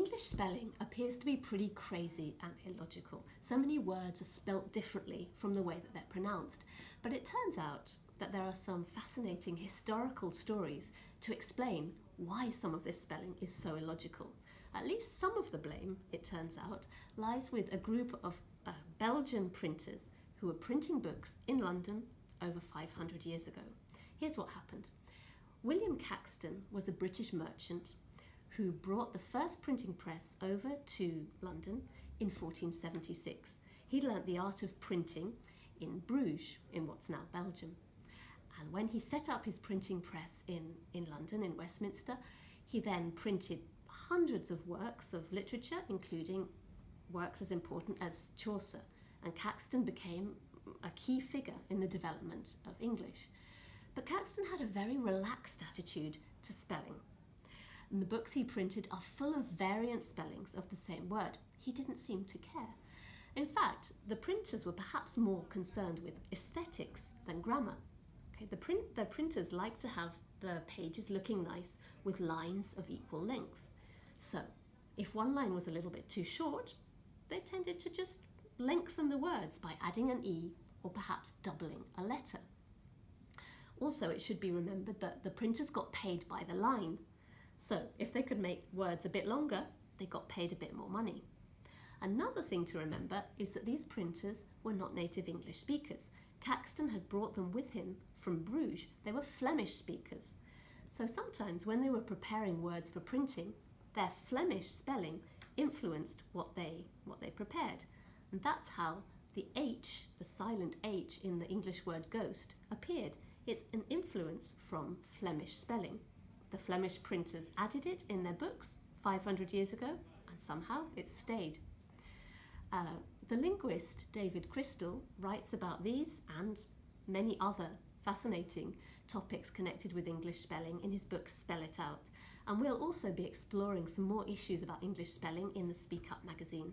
English spelling appears to be pretty crazy and illogical. So many words are spelt differently from the way that they're pronounced. But it turns out that there are some fascinating historical stories to explain why some of this spelling is so illogical. At least some of the blame, it turns out, lies with a group of Belgian printers who were printing books in London over 500 years ago. Here's what happened. William Caxton was a British merchant who brought the first printing press over to London in 1476. He learnt the art of printing in Bruges, in what's now Belgium. And when he set up his printing press in London, in Westminster, he then printed hundreds of works of literature, including works as important as Chaucer. And Caxton became a key figure in the development of English. But Caxton had a very relaxed attitude to spelling. And the books he printed are full of variant spellings of the same word. He didn't seem to care. In fact, the printers were perhaps more concerned with aesthetics than grammar. Okay, the printers like to have the pages looking nice with lines of equal length. So, if one line was a little bit too short, they tended to just lengthen the words by adding an E or perhaps doubling a letter. Also, it should be remembered that the printers got paid by the line. So, if they could make words a bit longer, they got paid a bit more money. Another thing to remember is that these printers were not native English speakers. Caxton had brought them with him from Bruges. They were Flemish speakers. So sometimes when they were preparing words for printing, their Flemish spelling influenced what they prepared. And that's how the H, the silent H in the English word ghost, appeared. It's an influence from Flemish spelling. The Flemish printers added it in their books 500 years ago, and somehow it stayed. The linguist David Crystal writes about these and many other fascinating topics connected with English spelling in his book Spell It Out. And we'll also be exploring some more issues about English spelling in the Speak Up magazine.